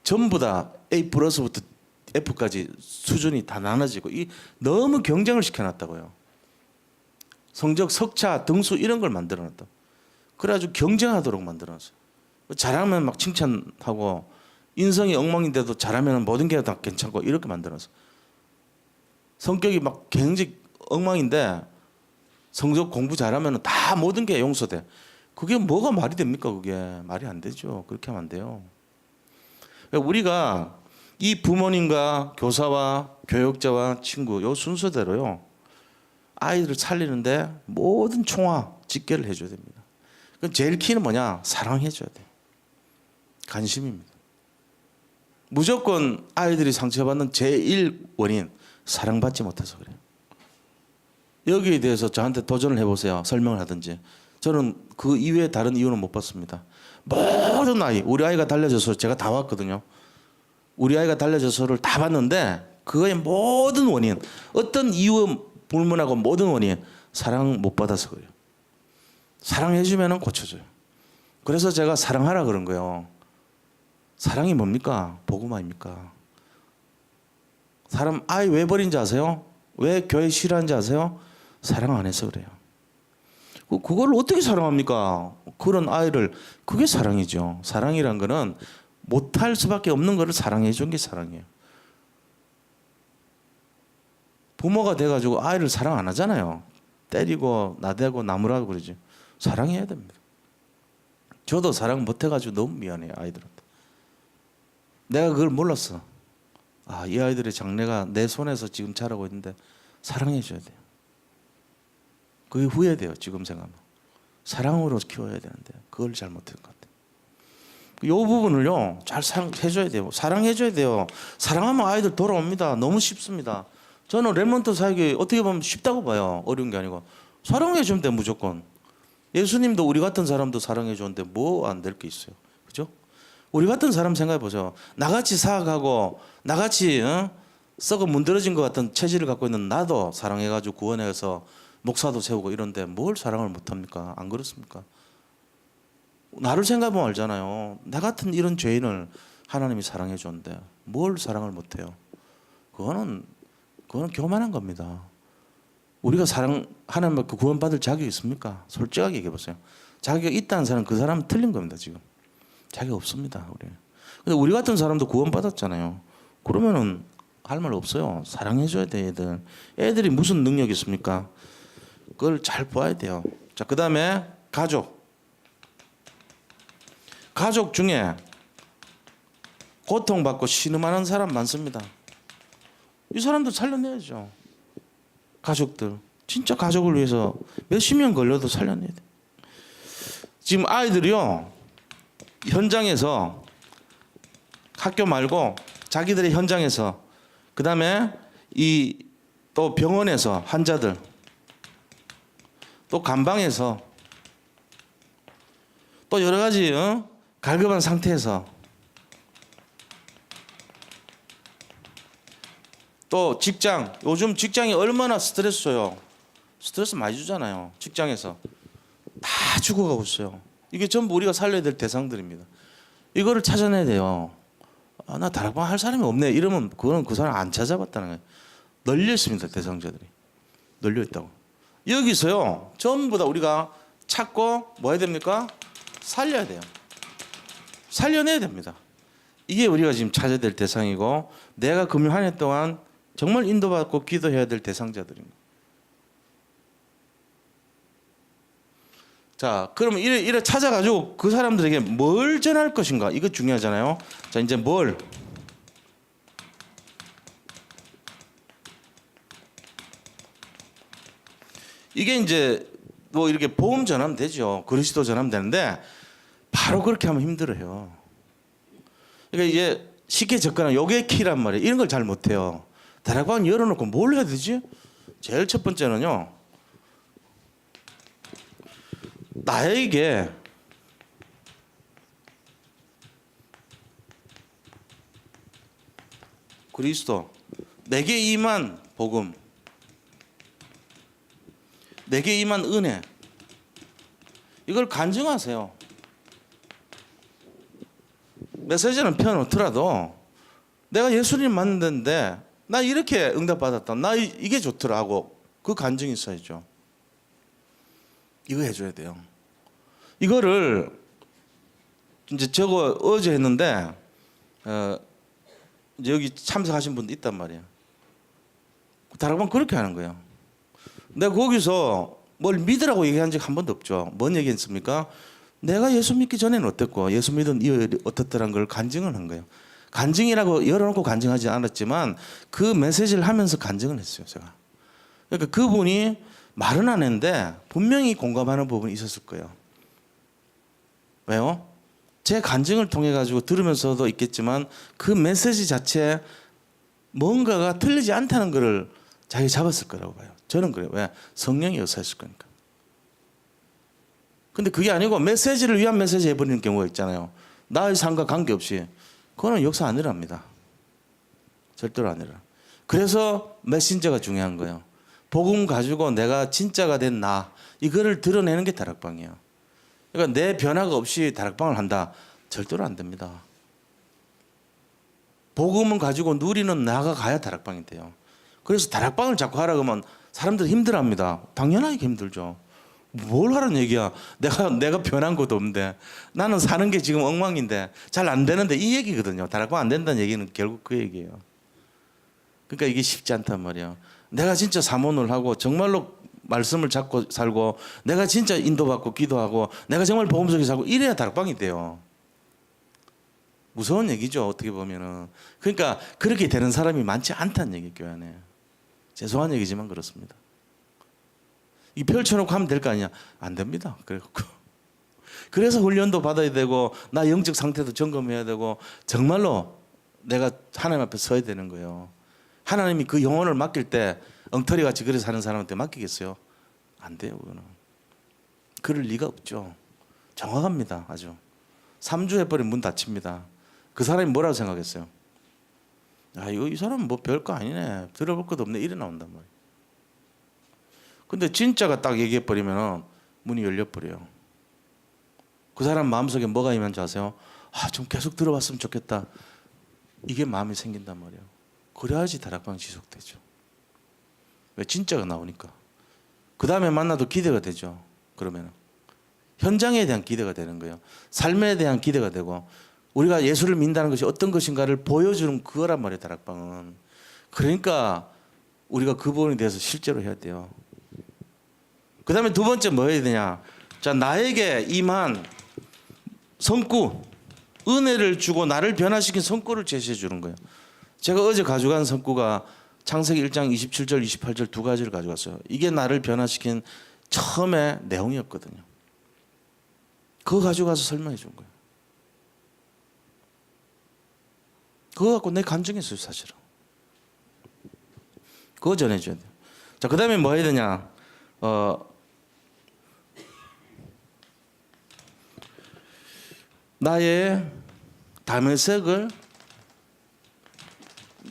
전부 다 A 플러스부터 F까지 수준이 다 나눠지고, 이 너무 경쟁을 시켜놨다고요. 성적, 석차, 등수 이런 걸 만들어놨다. 그래가지고 경쟁하도록 만들어놨어요. 잘하면 막 칭찬하고, 인성이 엉망인데도 잘하면 모든 게 다 괜찮고 이렇게 만들어놨어. 성격이 막 굉장히 엉망인데 성적 공부 잘하면 다 모든 게 용서돼. 그게 뭐가 말이 됩니까? 그게 말이 안 되죠. 그렇게 하면 안 돼요. 우리가 이 부모님과 교사와 교육자와 친구 요 순서대로요 아이들을 살리는데 모든 총화 집계를 해줘야 됩니다. 그럼 제일 키는 뭐냐? 사랑해줘야 돼요. 관심입니다. 무조건 아이들이 상처받는 제일 원인 사랑받지 못해서 그래요. 여기에 대해서 저한테 도전을 해보세요. 설명을 하든지. 저는 그 이외에 다른 이유는 못 봤습니다. 모든 아이, 우리 아이가 달려져서 제가 다 왔거든요. 우리 아이가 달려져서를 다 봤는데 그거의 모든 원인, 어떤 이유 불문하고 모든 원인 사랑 못 받아서 그래요. 사랑해주면 고쳐져요. 그래서 제가 사랑하라 그런 거예요. 사랑이 뭡니까? 복음 아닙니까? 사람 아이 왜 버린지 아세요? 왜 교회 싫어하는지 아세요? 사랑 안 해서 그래요. 그걸 어떻게 사랑합니까? 그런 아이를. 그게 사랑이죠. 사랑이란 거는 못할 수밖에 없는 거를 사랑해 준 게 사랑이에요. 부모가 돼가지고 아이를 사랑 안 하잖아요. 때리고 나대고 나무라고 그러지. 사랑해야 됩니다. 저도 사랑 못 해가지고 너무 미안해요 아이들한테. 내가 그걸 몰랐어. 아, 이 아이들의 장래가 내 손에서 지금 자라고 있는데 사랑해 줘야 돼요. 그게 후회돼요 지금 생각하면. 사랑으로 키워야 되는데 그걸 잘못한 것 같아요. 이 부분을요 잘 해줘야 돼요. 사랑해줘야 돼요. 사랑하면 아이들 돌아옵니다. 너무 쉽습니다. 저는 랩런트 사역이 어떻게 보면 쉽다고 봐요. 어려운 게 아니고. 사랑해주면 돼 무조건. 예수님도 우리 같은 사람도 사랑해주는데 뭐 안 될 게 있어요. 그죠? 우리 같은 사람 생각해 보세요. 나같이 사악하고 나같이 썩어 문드러진 것 같은 체질을 갖고 있는 나도 사랑해가지고 구원해서 목사도 세우고 이런데 뭘 사랑을 못합니까? 안 그렇습니까? 나를 생각해보면 알잖아요. 나 같은 이런 죄인을 하나님이 사랑해 줬는데 뭘 사랑을 못해요? 그거는 교만한 겁니다. 우리가 하나님 그 구원받을 자격이 있습니까? 솔직하게 얘기해 보세요. 자격이 있다는 사람 그 사람은 틀린 겁니다 지금. 자격 없습니다 우리. 근데 우리 같은 사람도 구원받았잖아요. 그러면은 할 말 없어요. 사랑해줘야 돼 애들. 애들이 무슨 능력이 있습니까? 그걸 잘 봐야 돼요. 자, 그 다음에 가족. 가족 중에 고통받고 신음하는 사람 많습니다. 이 사람들 살려내야죠. 가족들. 진짜 가족을 위해서 몇십 년 걸려도 살려내야 돼. 지금 아이들이요. 현장에서 학교 말고 자기들의 현장에서 그 다음에 또 병원에서 환자들 또 감방에서 또 여러 가지 갈급한 상태에서 또 직장, 요즘 직장이 얼마나 스트레스 줘요. 스트레스 많이 주잖아요. 직장에서 다 죽어가고 있어요. 이게 전부 우리가 살려야 될 대상들입니다. 이거를 찾아내야 돼요. 아, 나 다락방 할 사람이 없네 이러면 그거는 그 사람 안 찾아봤다는 거예요. 널려 있습니다. 대상자들이 널려 있다고. 여기서요 전부 다 우리가 찾고 뭐 해야 됩니까? 살려야 돼요. 살려내야 됩니다. 이게 우리가 지금 찾아야 될 대상이고 내가 금요 한 해 동안 정말 인도받고 기도해야 될 대상자들입니다. 자, 그러면 이래 찾아가지고 그 사람들에게 뭘 전할 것인가? 이거 중요하잖아요. 자, 이제 뭘? 이게 이제 뭐 이렇게 복음 전하면 되죠. 그리스도 전하면 되는데 바로 그렇게 하면 힘들어요. 그러니까 이제 쉽게 접근하는 요게 키란 말이에요. 이런 걸 잘 못해요. 다락방 열어놓고 뭘 해야 되지? 제일 첫 번째는요. 나에게 그리스도, 내게 임한 복음, 내게 임한 은혜, 이걸 간증하세요. 메시지는 펴놓더라도 내가 예수님 만났는데 나 이렇게 응답받았다, 나 이게 좋더라 하고 그 간증이 있어야죠. 이거 해줘야 돼요. 이거를 이제 저거 어제 했는데 이제 여기 참석하신 분도 있단 말이에요. 다락방 그렇게 하는 거예요. 내가 거기서 뭘 믿으라고 얘기한 적 한 번도 없죠. 뭔 얘기했습니까? 내가 예수 믿기 전에는 어땠고 예수 믿은 이후에 어떻더란 걸 간증을 한 거예요. 간증이라고 열어놓고 간증하지 않았지만 그 메시지를 하면서 간증을 했어요. 제가. 그러니까 그분이 말은 안 했는데 분명히 공감하는 부분이 있었을 거예요. 왜요? 제 간증을 통해 가지고 들으면서도 있겠지만 그 메시지 자체에 뭔가가 틀리지 않다는 것을 자기가 잡았을 거라고 봐요. 저는 그래요. 왜? 성령이 역사했을 거니까. 근데 그게 아니고 메시지를 위한 메시지 해버리는 경우가 있잖아요. 나의 삶과 관계없이. 그거는 역사 안 일어납니다. 절대로 안 일어나. 그래서 메신저가 중요한 거예요. 복음 가지고 내가 진짜가 된 나, 이거를 드러내는 게 다락방이에요. 그러니까 내 변화가 없이 다락방을 한다. 절대로 안 됩니다. 복음은 가지고 누리는 나가 가야 다락방이 돼요. 그래서 다락방을 자꾸 하라 그러면 사람들 힘들어합니다. 당연하게 힘들죠. 뭘 하라는 얘기야. 내가 변한 것도 없는데 나는 사는 게 지금 엉망인데 잘 안 되는데 이 얘기거든요. 다락방 안 된다는 얘기는 결국 그 얘기예요. 그러니까 이게 쉽지 않단 말이야. 내가 진짜 사모를 하고 정말로 말씀을 잡고 살고 내가 진짜 인도받고 기도하고 내가 정말 복음 속에 살고 이래야 다락방이 돼요. 무서운 얘기죠. 어떻게 보면은. 그러니까 그렇게 되는 사람이 많지 않다는 얘기 교회 안에. 죄송한 얘기지만 그렇습니다. 이 펼쳐놓고 하면 될 거 아니야. 안 됩니다. 그래서 훈련도 받아야 되고 나 영적 상태도 점검해야 되고 정말로 내가 하나님 앞에 서야 되는 거예요. 하나님이 그 영혼을 맡길 때 엉터리같이 그래 사는 사람한테 맡기겠어요? 안 돼요. 그거는. 그럴 리가 없죠. 정확합니다. 아주. 3주 해버리면 문 닫힙니다. 그 사람이 뭐라고 생각했어요? 아, 이 사람은 뭐 별거 아니네. 들어볼 것도 없네. 이래 나온단 말이에요. 근데 진짜가 딱 얘기해버리면 문이 열려버려요. 그 사람 마음속에 뭐가 임한지 아세요? 아, 좀 계속 들어봤으면 좋겠다. 이게 마음이 생긴단 말이에요. 그래야지 다락방 지속되죠. 왜? 진짜가 나오니까. 그 다음에 만나도 기대가 되죠. 그러면 현장에 대한 기대가 되는 거예요. 삶에 대한 기대가 되고 우리가 예수를 믿는다는 것이 어떤 것인가를 보여주는 그거란 말이에요. 다락방은. 그러니까 우리가 그 부분에 대해서 실제로 해야 돼요. 그 다음에 두 번째 뭐 해야 되냐. 자, 나에게 임한 성구, 은혜를 주고 나를 변화시킨 성구를 제시해 주는 거예요. 제가 어제 가져간 성구가 창세기 1장 27절 28절 두 가지를 가져갔어요. 이게 나를 변화시킨 처음의 내용이었거든요. 그거 가져가서 설명해 준 거예요. 그거 갖고 내 간증했어요. 사실은. 그거 전해줘야 돼요. 자, 그 다음에 뭐 해야 되냐. 나의 담의색을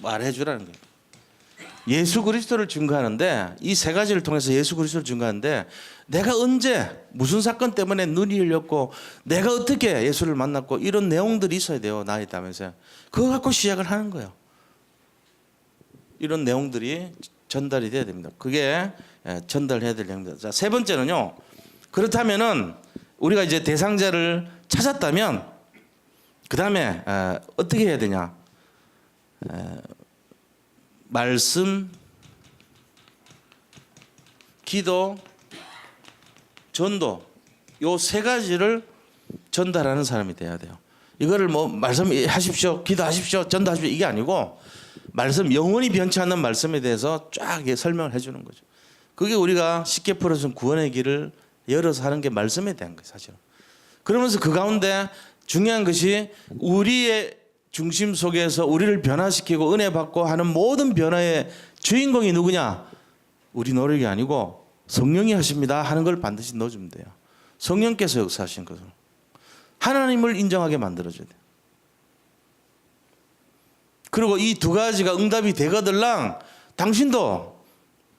말해주라는 거예요. 예수 그리스도를 증거하는데 이 세 가지를 통해서 예수 그리스도를 증거하는데 내가 언제 무슨 사건 때문에 눈이 열렸고 내가 어떻게 예수를 만났고 이런 내용들이 있어야 돼요. 나의 담의색. 그거 갖고 시작을 하는 거예요. 이런 내용들이 전달이 돼야 됩니다. 그게 전달해야 될 내용입니다. 자, 세 번째는요. 그렇다면은 우리가 이제 대상자를 찾았다면 그 다음에 어떻게 해야 되냐. 말씀, 기도, 전도 요 세 가지를 전달하는 사람이 돼야 돼요. 이거를 뭐 말씀하십시오, 기도하십시오, 전도하십시오 이게 아니고 말씀 영원히 변치 않는 말씀에 대해서 쫙 설명을 해주는 거죠. 그게 우리가 쉽게 풀어서 구원의 길을 열어서 하는 게 말씀에 대한 거예요, 사실은. 그러면서 그 가운데 중요한 것이 우리의 중심 속에서 우리를 변화시키고 은혜 받고 하는 모든 변화의 주인공이 누구냐? 우리 노력이 아니고 성령이 하십니다 하는 걸 반드시 넣어주면 돼요. 성령께서 역사하신 것을 하나님을 인정하게 만들어줘야 돼요. 그리고 이 두 가지가 응답이 되거들랑 당신도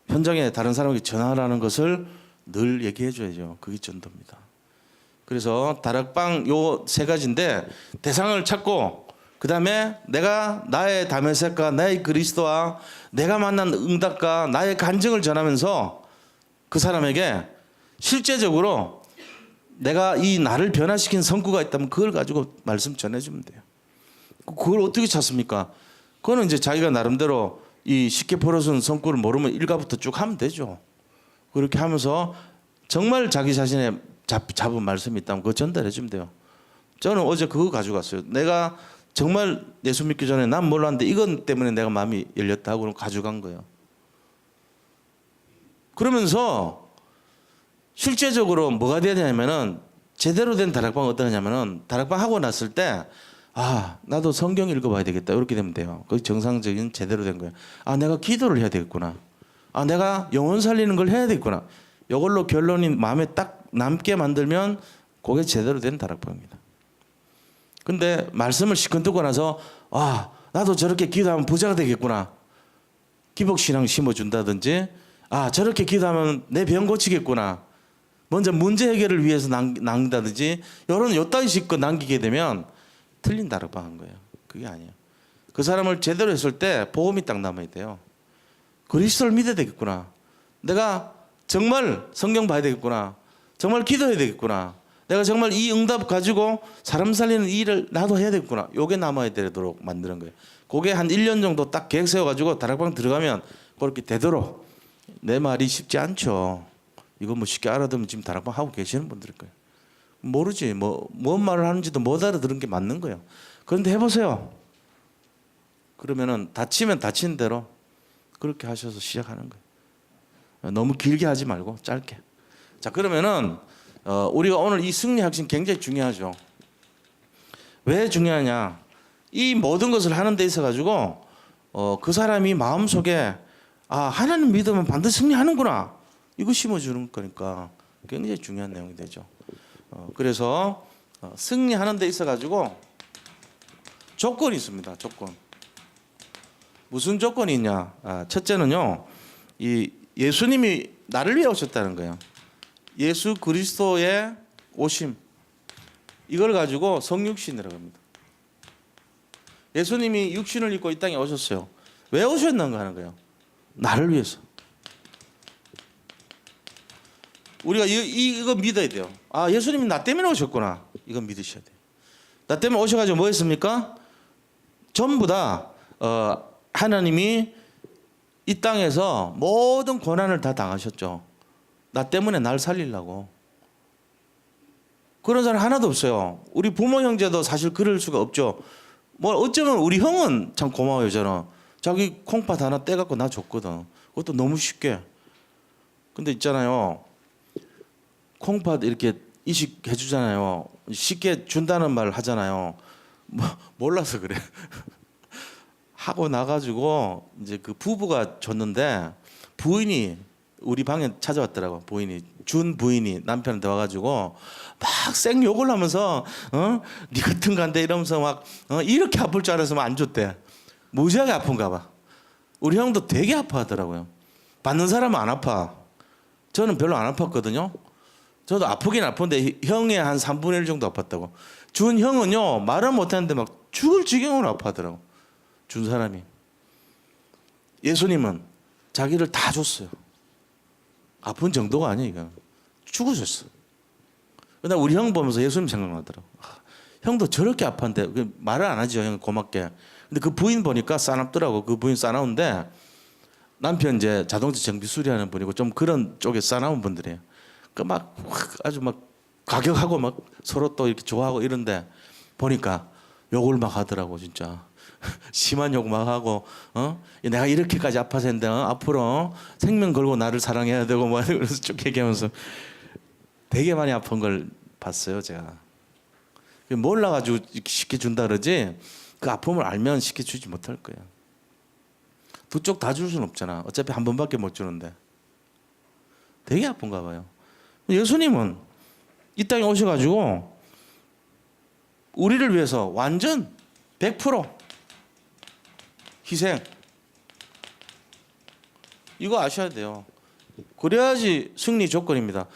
현장에 다른 사람에게 전하라는 것을 늘 얘기해 줘야죠. 그게 전도입니다. 그래서 다락방 요 세 가지인데 대상을 찾고 그 다음에 내가 나의 다메섹과 나의 그리스도와 내가 만난 응답과 나의 간증을 전하면서 그 사람에게 실제적으로 내가 이 나를 변화시킨 성구가 있다면 그걸 가지고 말씀 전해주면 돼요. 그걸 어떻게 찾습니까? 그거는 이제 자기가 나름대로 이 쉽게 풀어준 성구를 모르면 일가부터 쭉 하면 되죠. 그렇게 하면서 정말 자기 자신의 잡은 말씀이 있다면 그거 전달해 주면 돼요. 저는 어제 그거 가지고 갔어요. 내가 정말 예수 믿기 전에 난 몰랐는데 이건 때문에 내가 마음이 열렸다 하고 가져간 거예요. 그러면서 실제적으로 뭐가 되냐면은 제대로 된 다락방은 어떠냐면은 다락방 하고 났을 때 아, 나도 성경 읽어봐야 되겠다. 이렇게 되면 돼요. 그게 정상적인 제대로 된 거예요. 아, 내가 기도를 해야 되겠구나. 아, 내가 영혼 살리는 걸 해야 되겠구나. 이걸로 결론이 마음에 딱 남게 만들면 그게 제대로 된 다락방입니다. 근데 말씀을 시큰 듣고 나서 아, 나도 저렇게 기도하면 부자가 되겠구나. 기복신앙 심어준다든지 아, 저렇게 기도하면 내 병 고치겠구나. 먼저 문제 해결을 위해서 남긴다든지 이런 요따위 식거 남기게 되면 틀린 다락방 한 거예요. 그게 아니에요. 그 사람을 제대로 했을 때 복음이 딱 남아야 돼요. 그리스도를 믿어야 되겠구나. 내가 정말 성경 봐야 되겠구나. 정말 기도해야 되겠구나. 내가 정말 이 응답 가지고 사람 살리는 일을 나도 해야 되겠구나. 요게 남아야 되도록 만드는 거예요. 그게 한 1년 정도 딱 계획 세워가지고 다락방 들어가면 그렇게 되도록. 내 말이 쉽지 않죠. 이거 뭐 쉽게 알아듣으면 지금 다락방 하고 계시는 분들일 거예요. 모르지. 뭔 말을 하는지도 못 알아들은 게 맞는 거예요. 그런데 해보세요. 그러면은 다치면 다친 대로 그렇게 하셔서 시작하는 거예요. 너무 길게 하지 말고 짧게. 자, 그러면은 우리가 오늘 이 승리 핵심 굉장히 중요하죠. 왜 중요하냐? 이 모든 것을 하는 데 있어 가지고 그 사람이 마음 속에 아, 하나님 믿으면 반드시 승리하는구나. 이거 심어주는 거니까 굉장히 중요한 내용이 되죠. 그래서 승리하는 데 있어 가지고 조건이 있습니다. 조건. 무슨 조건이 있냐? 첫째는요, 이 예수님이 나를 위해 오셨다는 거예요. 예수 그리스도의 오심. 이걸 가지고 성육신이라고 합니다. 예수님이 육신을 입고 이 땅에 오셨어요. 왜 오셨는가 하는 거예요. 나를 위해서. 우리가 이거 믿어야 돼요. 아, 예수님이 나 때문에 오셨구나. 이건 믿으셔야 돼요. 나 때문에 오셔가지고 뭐 했습니까? 전부 다 하나님이 이 땅에서 모든 고난을 다 당하셨죠. 나 때문에 날 살리려고. 그런 사람 하나도 없어요. 우리 부모 형제도 사실 그럴 수가 없죠. 뭐 어쩌면 우리 형은 참 고마워요. 저는 자기 콩팥 하나 떼갖고 나 줬거든. 그것도 너무 쉽게. 근데 있잖아요, 콩팥 이렇게 이식해 주잖아요. 쉽게 준다는 말 하잖아요. 뭐 몰라서 그래. 하고 나가지고 이제 그 부부가 줬는데 부인이 우리 방에 찾아왔더라고. 부인이 준 부인이 남편한테 와가지고 막 쌩 욕을 하면서 네 같은 간데 이러면서 막 이렇게 아플 줄 알았으면 안 줬대. 무지하게 아픈가 봐. 우리 형도 되게 아파하더라고요. 받는 사람은 안 아파. 저는 별로 안 아팠거든요. 저도 아프긴 아픈데 형의 한 3분의 1 정도 아팠다고. 준 형은요, 말을 못하는데 막 죽을 지경으로 아파하더라고. 준 사람이. 예수님은 자기를 다 줬어요. 아픈 정도가 아니에요. 이건. 죽으셨어. 근데 우리 형 보면서 예수님 생각나더라고. 형도 저렇게 아팠는데 말을 안 하죠. 형 고맙게. 근데 그 부인 보니까 싸납더라고. 그 부인 싸나운데 남편 이제 자동차 정비 수리하는 분이고 좀 그런 쪽에 싸나운 분들이에요. 그 막 아주 막 가격하고 막 서로 또 이렇게 좋아하고 이런데 보니까 욕을 막 하더라고 진짜. 심한 욕 막 하고 내가 이렇게까지 아파서 했는데 앞으로 생명 걸고 나를 사랑해야 되고 뭐 그래서 쭉 얘기하면서 되게 많이 아픈 걸 봤어요 제가. 몰라가지고 쉽게 준다 그러지 그 아픔을 알면 쉽게 주지 못할 거예요. 두 쪽 다 줄 수는 없잖아. 어차피 한 번밖에 못 주는데 되게 아픈가 봐요. 예수님은 이 땅에 오셔가지고 우리를 위해서 완전 100% 희생. 이거 아셔야 돼요. 그래야지 승리 조건입니다.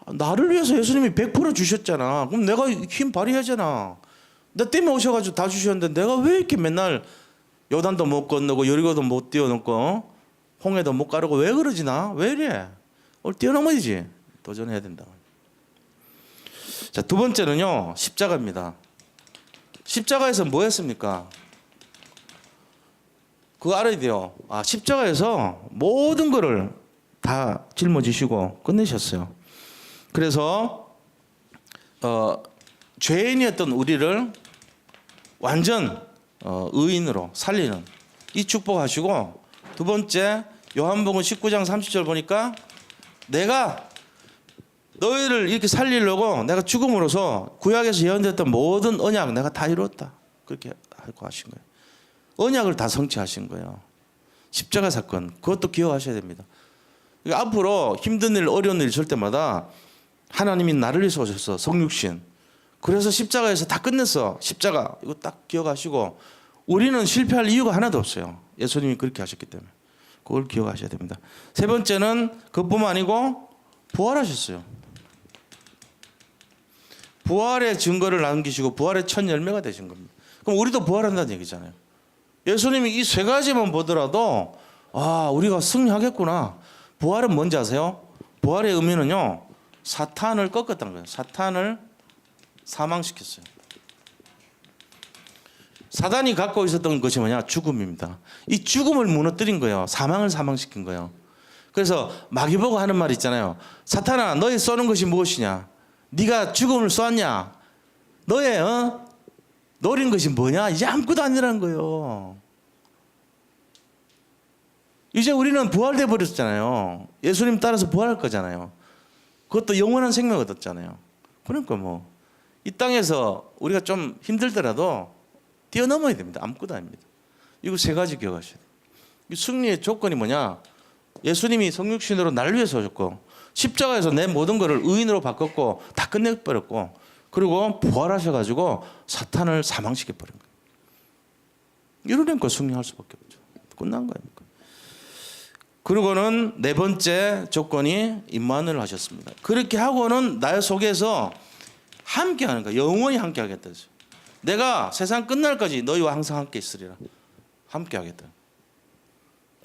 나를 위해서 예수님이 100% 주셨잖아. 그럼 내가 힘 발휘하잖아. 나 때문에 오셔가지고 다 주셨는데 내가 왜 이렇게 맨날 요단도 못 건너고 여리고도 못 뛰어넘고 홍해도 못 가르고 왜 그러지 나? 왜 이래? 오늘 뛰어넘어야지. 도전해야 된다. 자, 두 번째는요. 십자가입니다. 십자가에서 뭐 했습니까? 그거 알아야 돼요. 십자가에서 모든 거를 다 짊어지시고 끝내셨어요. 그래서 죄인이었던 우리를 완전 의인으로 살리는 이 축복하시고, 두 번째 요한복음 19장 30절 보니까 내가 너희를 이렇게 살리려고 내가 죽음으로써 구약에서 예언됐던 모든 언약 내가 다 이루었다. 그렇게 하고 하신 거예요. 언약을 다 성취하신 거예요. 십자가 사건 그것도 기억하셔야 됩니다. 그러니까 앞으로 힘든 일 어려운 일 있을 때마다 하나님이 나를 위해서 오셔서 성육신, 그래서 십자가에서 다 끝냈어. 십자가 이거 딱 기억하시고, 우리는 실패할 이유가 하나도 없어요. 예수님이 그렇게 하셨기 때문에 그걸 기억하셔야 됩니다. 세 번째는 그뿐만 아니고 부활하셨어요. 부활의 증거를 남기시고 부활의 첫 열매가 되신 겁니다. 그럼 우리도 부활한다는 얘기잖아요. 예수님이 이 세 가지만 보더라도 우리가 승리하겠구나. 부활은 뭔지 아세요? 부활의 의미는요, 사탄을 꺾었다는 거예요. 사탄을 사망시켰어요. 사단이 갖고 있었던 것이 뭐냐? 죽음입니다. 이 죽음을 무너뜨린 거예요. 사망을 사망시킨 거예요. 그래서 마귀보고 하는 말 있잖아요. 사탄아, 너의 쏘는 것이 무엇이냐? 네가 죽음을 쏘았냐? 너의 노린 것이 뭐냐? 이제 아무것도 아니라는 거예요. 이제 우리는 부활돼 버렸잖아요. 예수님 따라서 부활할 거잖아요. 그것도 영원한 생명 얻었잖아요. 그러니까 이 땅에서 우리가 좀 힘들더라도 뛰어넘어야 됩니다. 아무것도 아닙니다. 이거 세 가지 기억하셔야 돼요. 이 승리의 조건이 뭐냐? 예수님이 성육신으로 나를 위해서 오셨고, 십자가에서 내 모든 것을 의인으로 바꿨고 다 끝내버렸고, 그리고 부활하셔가지고 사탄을 사망시켜버린 거예요. 이러니까 승리할 수밖에 없죠. 끝난 거니까. 그리고는 네 번째 조건이 임만을 하셨습니다. 그렇게 하고는 나의 속에서 함께 하는 거야. 영원히 함께 하겠다. 내가 세상 끝날까지 너희와 항상 함께 있으리라. 함께 하겠다.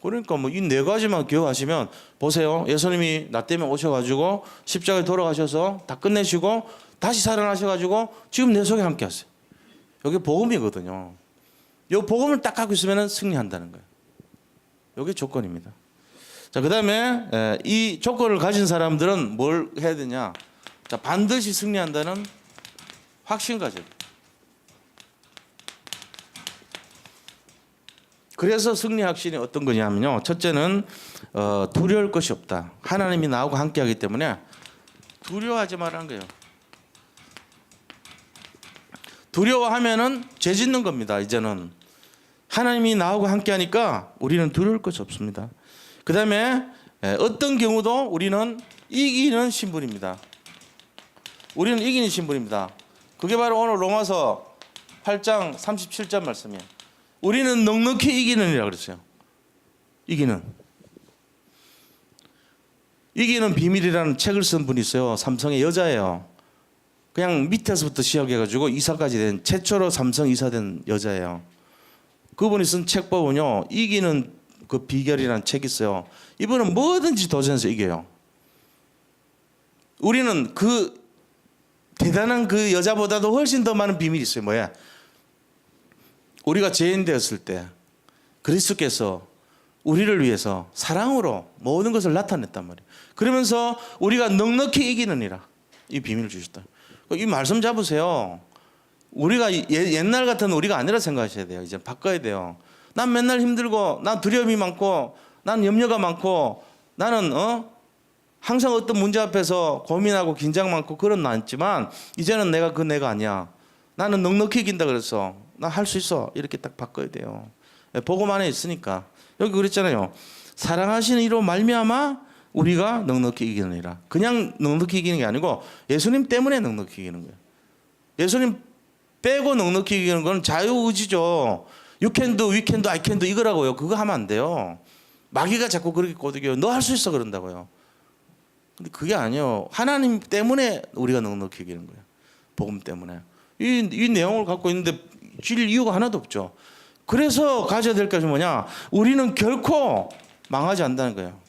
그러니까 이 네 가지만 기억하시면, 보세요. 예수님이 나 때문에 오셔가지고 십자가에 돌아가셔서 다 끝내시고 다시 살아나셔가지고 지금 내 속에 함께 하세요. 이게 복음이거든요. 이 복음을 딱 갖고 있으면 승리한다는 거예요. 이게 조건입니다. 자, 그 다음에 이 조건을 가진 사람들은 뭘 해야 되냐? 자, 반드시 승리한다는 확신 가져야 돼요. 그래서 승리 확신이 어떤 거냐면요, 첫째는 두려울 것이 없다. 하나님이 나하고 함께하기 때문에 두려워하지 말라는 거예요. 두려워하면은 죄 짓는 겁니다. 이제는 하나님이 나하고 함께하니까 우리는 두려울 것이 없습니다. 그 다음에 어떤 경우도 우리는 이기는 신분입니다. 우리는 이기는 신분입니다. 그게 바로 오늘 로마서 8장 37절 말씀이에요. 우리는 넉넉히 이기는이라 그랬어요. 이기는 비밀이라는 책을 쓴 분이 있어요. 삼성의 여자예요. 그냥 밑에서부터 시작해가지고 이사까지 된 최초로 삼성 이사된 여자예요. 그분이 쓴 책 보면요, 이기는 그 비결이라는 책이 있어요. 이분은 뭐든지 도전해서 이겨요. 우리는 그 대단한 그 여자보다도 훨씬 더 많은 비밀이 있어요. 뭐야? 우리가 죄인 되었을 때 그리스도께서 우리를 위해서 사랑으로 모든 것을 나타냈단 말이에요. 그러면서 우리가 넉넉히 이기느니라. 이 비밀을 주셨다. 이 말씀 잡으세요. 우리가 옛날 같은 우리가 아니라 생각하셔야 돼요. 이제 바꿔야 돼요. 난 맨날 힘들고, 난 두려움이 많고, 난 염려가 많고, 나는 항상 어떤 문제 앞에서 고민하고 긴장 많고 그런 많지만 이제는 내가 그 내가 아니야. 나는 넉넉히 이긴다 그랬어. 나 할 수 있어. 이렇게 딱 바꿔야 돼요. 복음 안에 있으니까. 여기 그랬잖아요. 사랑하시는 이로 말미암아 우리가 넉넉히 이기느니라. 그냥 넉넉히 이기는 게 아니고 예수님 때문에 넉넉히 이기는 거예요. 예수님 빼고 넉넉히 이기는 건 자유의지죠. You can do, we can do, I can do 이거라고요. 그거 하면 안 돼요. 마귀가 자꾸 그렇게 꼬드겨요. 너 할 수 있어 그런다고요. 근데 그게 아니에요. 하나님 때문에 우리가 넉넉히 이기는 거예요. 복음 때문에. 이 내용을 갖고 있는데 질 이유가 하나도 없죠. 그래서 가져야 될 것이 뭐냐? 우리는 결코 망하지 않는다는 거예요.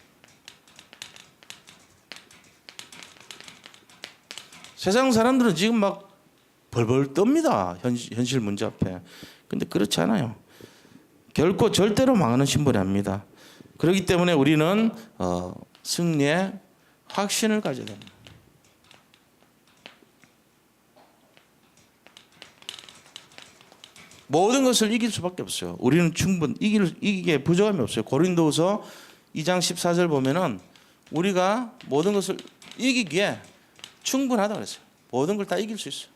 세상 사람들은 지금 막 벌벌 떱니다. 현실 문제 앞에. 근데 그렇지 않아요. 결코 절대로 망하는 신분이 아닙니다. 그렇기 때문에 우리는 승리의 확신을 가져야 됩니다. 모든 것을 이길 수밖에 없어요. 우리는 이기기에 부족함이 없어요. 고린도후서 2장 14절 보면은 우리가 모든 것을 이기기에 충분하다 그랬어요. 모든 걸 다 이길 수 있어요.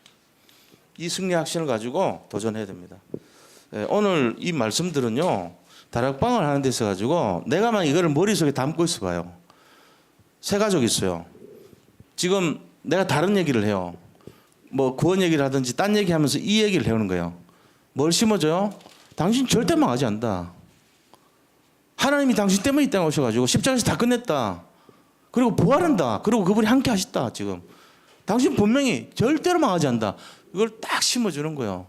이 승리 확신을 가지고 도전해야 됩니다. 오늘 이 말씀들은요, 다락방을 하는 데 있어 가지고 내가만 이거를 머릿속에 담고 있어 봐요. 세 가족이 있어요. 지금 내가 다른 얘기를 해요. 뭐 구원 얘기를 하든지 딴 얘기하면서 이 얘기를 해오는 거예요. 뭘 심어줘요? 당신 절대 망하지 않는다. 하나님이 당신 때문에 이 땅에 오셔가지고 십자가에서 다 끝냈다. 그리고 부활한다. 그리고 그분이 함께 하셨다. 지금 당신 분명히 절대로 망하지 않는다. 이걸 딱 심어주는 거예요.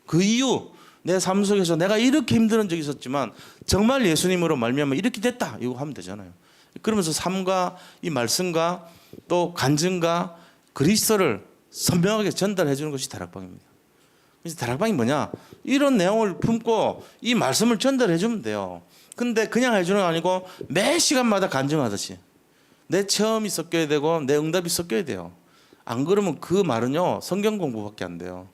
그 이유, 내 삶 속에서 내가 이렇게 힘든 적이 있었지만 정말 예수님으로 말미암아 이렇게 됐다. 이거 하면 되잖아요. 그러면서 삶과 이 말씀과 또 간증과 그리스도를 선명하게 전달해 주는 것이 다락방입니다. 그래서 다락방이 뭐냐? 이런 내용을 품고 이 말씀을 전달해 주면 돼요. 근데 그냥 해주는 거 아니고 매 시간마다 간증하듯이 내 체험이 섞여야 되고 내 응답이 섞여야 돼요. 안 그러면 그 말은요, 성경 공부밖에 안 돼요.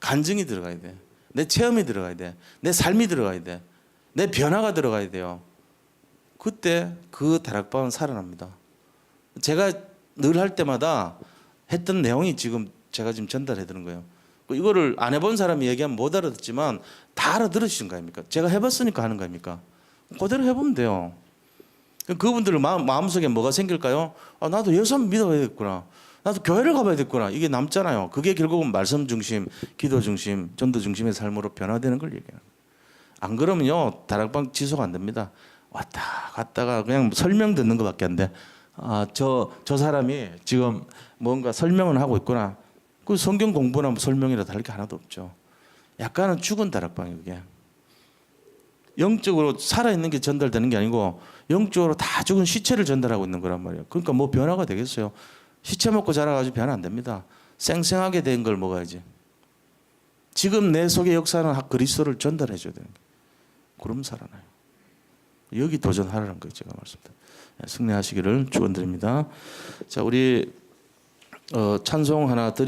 간증이 들어가야 돼. 내 체험이 들어가야 돼. 내 삶이 들어가야 돼. 내 변화가 들어가야 돼요. 그때 그 다락방은 살아납니다. 제가 늘 할 때마다 했던 내용이 지금 제가 지금 전달해 드는 거예요. 이거를 안 해본 사람이 얘기하면 못 알아듣지만 다 알아들으시는 거 아닙니까? 제가 해봤으니까 하는 거 아닙니까? 그대로 해보면 돼요. 그분들 마음속에 뭐가 생길까요? 아, 나도 예수 한번 믿어야겠구나. 나도 교회를 가봐야겠구나. 이게 남잖아요. 그게 결국은 말씀 중심, 기도 중심, 전도 중심의 삶으로 변화되는 걸 얘기해요. 안 그러면요, 다락방 지속 안 됩니다. 왔다 갔다가 그냥 설명 듣는 것밖에 안 돼. 아, 저 사람이 지금 뭔가 설명을 하고 있구나. 그 성경 공부나 설명이라 다를 게 하나도 없죠. 약간은 죽은 다락방이에요, 그게. 영적으로 살아있는 게 전달되는 게 아니고 영적으로 다 죽은 시체를 전달하고 있는 거란 말이에요. 그러니까 뭐 변화가 되겠어요. 시체 먹고 자라가지고 변화 안 됩니다. 쌩쌩하게 된 걸 먹어야지. 지금 내 속에 역사하는 그리스도를 전달해 줘야 되는 거예요. 그럼 살아나요. 여기 도전하라는 거예요. 제가 말씀드립니다. 승리하시기를 축원드립니다. 자, 우리 찬송 하나 드리